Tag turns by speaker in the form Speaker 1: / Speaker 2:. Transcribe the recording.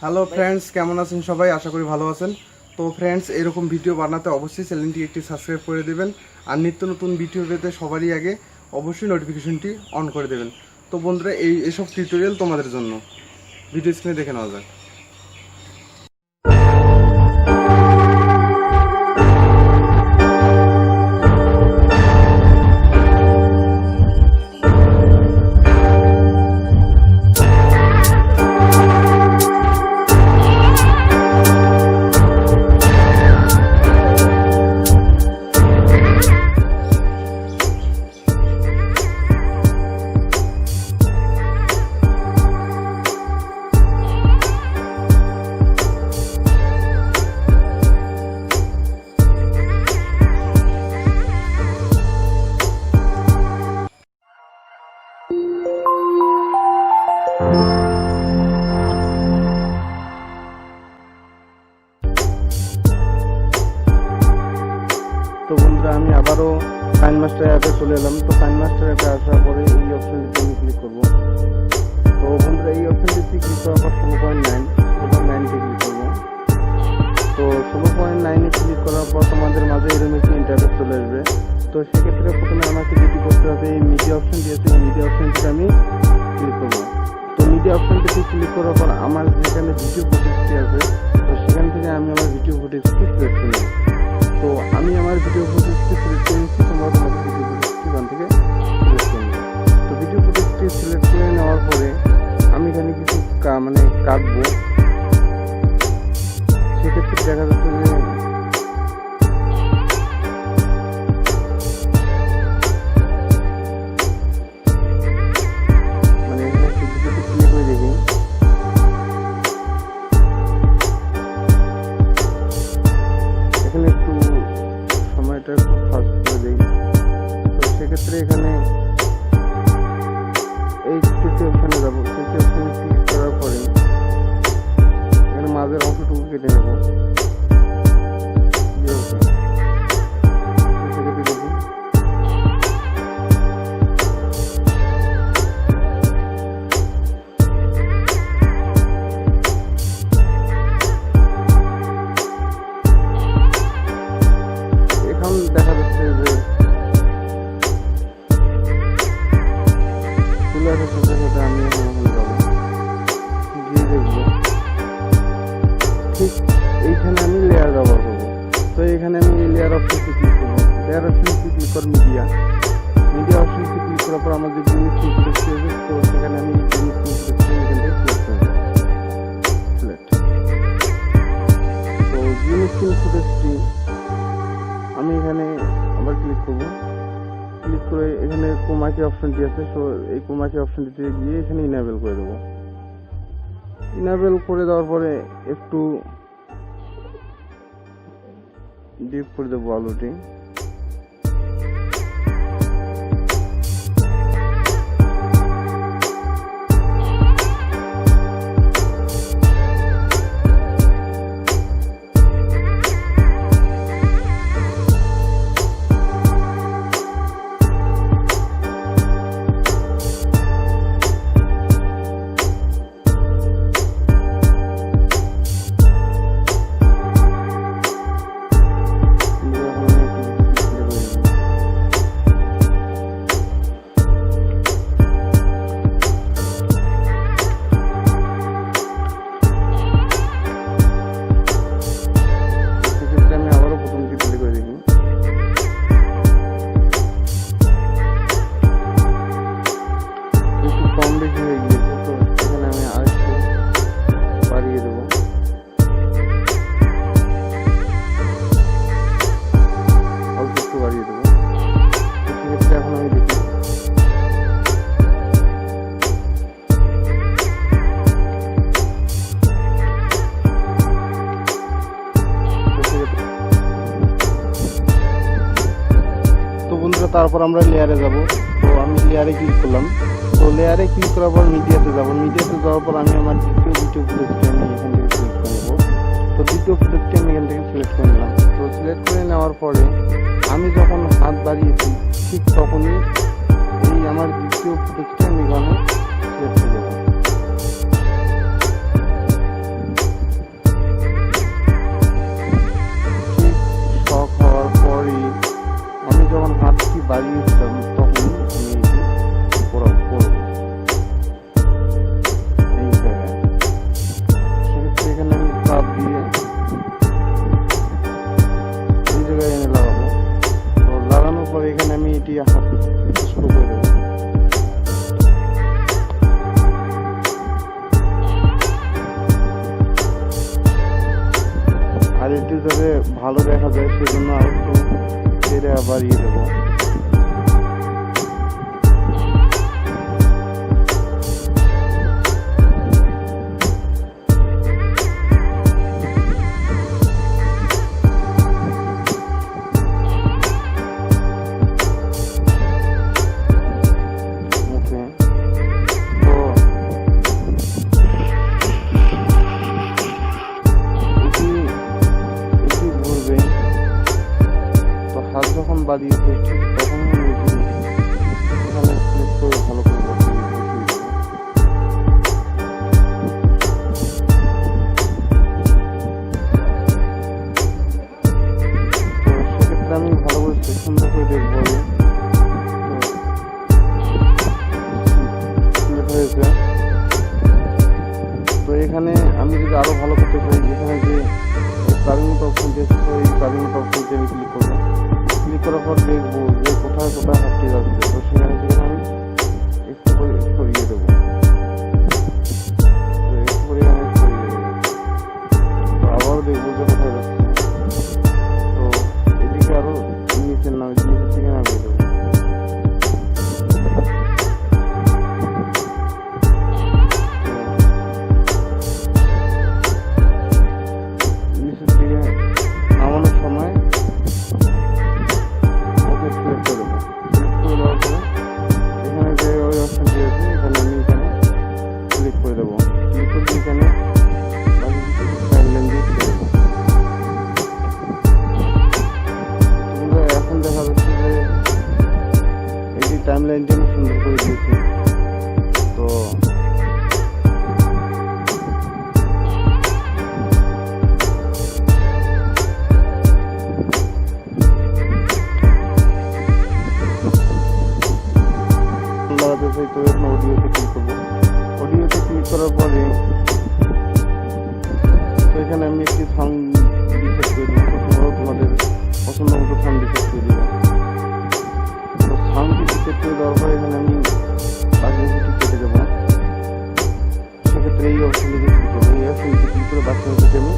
Speaker 1: Hello friends, কেমন আছেন সবাই? আশা করি ভালো আছেন। তো ফ্রেন্ডস, এরকম ভিডিও বানাতে অবশ্যই চ্যানেলটি একটি সাবস্ক্রাইব করে দেবেন, আর নিত্য নতুন ভিডিও পেতে সবারই আগে অবশ্যই নোটিফিকেশনটি অন করে দেবেন। তো বন্ধুরা, এইসব টিউটোরিয়াল তোমাদের জন্য ভিডিও স্ক্রিনে দেখে নেওয়া যাক। তো বন্ধুরা, আমি আবারও kinemaster অ্যাপে চলে এলাম। তো kinemaster অ্যাপে আসার পরে এই অপশনটিতে আমি ক্লিক করব। তো বন্ধুরা, এই অপশনটিতে ক্লিক করার পর 16.9 ক্লিক করব। তো 16.9 ক্লিক করার পর তোমাদের মাঝে এরকম একটি ইন্টারফেস চলে আসবে। তো সেক্ষেত্রে প্রথমে আমাকে যেটি করতে হবে, এই মিডিয়া অপশন দিয়েছে, এই মিডিয়া অপশনটিতে আমি ক্লিক করব। তো মিডিয়া অপশনটিতে ক্লিক করার পর আমার যেখানে ভিডিও ফুটেজটি আছে, তো সেখান থেকে আমি আমার ভিডিও ফুটেজটি সিলেক্ট করে নেব। তো আমি আমার ভিডিও ফুটেজটি সিলেক্ট করে নিচ্ছি, তোমরা তোমাদের ভিডিও ফুটেজটি এখান থেকে সিলেক্ট করে নেবে। তো ভিডিও ফুটেজটি সিলেক্ট করে নেওয়ার পরে আমি এখানে কিছু কাটবো। সেক্ষেত্রে দেখা যাচ্ছে যে সেক্ষেত্রে এখানে এই তৃতীয় অপশনে যাবো। তৃতীয় অপশনে ক্লিক করার পরে এখানে মাঝের অংশটুকু কেটে নেব। এখন দেখা যাচ্ছে যে সাথে আমি এখন যাবো গিয়ে দেখবো ঠিক এইখানে আমি লেয়ার ব্যবহার করবো। তো এখানে আমি এই লেয়ার অপশনটি ক্লিক করবো। লেয়ার অপশনটি ক্লিক করে মিডিয়া অপশনটি ক্লিক করার পর আমার যে জিনিস সিলেক্ট হয়েছে, তো সেখানে আমি জিনিস সিলেক্ট করে এখান থেকে সিলেক্ট করবো। তো জিনিস ফুটেজটি আমি এখানে আবার ক্লিক করবো। ক্লিক করে এখানে কোমাকি অপশনটি আছে, সো এই কোমাকি অপশনটিতে গিয়ে এখানে ইনেবল করে দেবো। ইনেবল করে দেওয়ার পরে একটু ডিপ করে দেবো আলুটি। তারপর আমরা লেয়ারে যাব। তো আমি লেয়ারে ক্লিক করলাম। তো লেয়ারে ক্লিক করার পর মিডিয়াতে যাব। মিডিয়াতে যাওয়ার পর আমি আমার দ্বিতীয় ভিডিও ফুটেজটি আমি এখান থেকে সিলেক্ট করে নেব। তো দ্বিতীয় ফুটেজটি আমি এখান থেকে সিলেক্ট করে নিলাম। তো সিলেক্ট করে নেওয়ার পরে আমি যখন হাত বাড়িয়েছি ঠিক তখনই এই আমার দ্বিতীয় ফুটেজটি আমি এখানে সিলেক্ট করে দেবো। ঠিক শখ হওয়ার পরই আমি যখন হাতটি বাড়িয়েছিলাম তখনই আমি এটি করব এই জায়গায়। সেক্ষেত্রে এখানে আমি চাপ দিয়ে এই জায়গায় এনে লাগাবো। তো লাগানোর পরে এখানে আমি এটি হাত শুরু করে দেবো। আর এটি যাতে ভালো দেখা যায় সেজন্য আর একটু ছেড়ে বাড়িয়ে দেবো। হাত যখন বাড়িয়েছে ঠিক তখন আমি এখানে ক্লিক করে ভালো করে বসিয়ে দেবো। তো সেক্ষেত্রে আমি ভালো করে সুন্দর করে দেখবো হয়েছে। তো এখানে আমি যদি আরো ভালো করতে চাই, এখানে যে প্লাগিং মতো অপশন দিয়েছে এই প্লাগিং মতো অপশনটি আমি ক্লিক করবো। ক্লিক করার পর দেখবো যে কোথায় কোথায় হাতটি যাচ্ছে। তো সেখানে আমি একটু করে সরিয়ে দেবো। তো একটু করে আমি সরিয়ে দেবো। তো আবারও দেখবো যে কোথায় যাচ্ছে। তো এদিকে আরো নিচের দিকে নামিয়ে দেবো। নিচের দিকে নামানোর সময় এখানে যে ওই অপশন দিয়েছে এখানে আমি এখানে ক্লিক করে দেবো। ক্লিক করে এখানে টাইমলাইন দিয়ে ক্লিক দেবো। এখন দেখা যাচ্ছে যে এই টাইমলাইনটি আমি সুন্দর করে দিয়েছি। তো তো এখন অডিওতে ক্লিক করবো। অডিওতে ক্লিক করার পরে তো এখানে আমি একটি সাউন্ড রিসেট করে দেবো। তোমরাও তোমাদের পছন্দ মতো সাউন্ড রিসেট করে দেবো। তো সাউন্ডটি রিসেট করে দেওয়ার পরে এখানে আমি বাকি কেটে দেবো। সেক্ষেত্রে এই অপশনটিতে ক্লিক করবো। এই অপশনটিতে ক্লিক করে বাকি আমি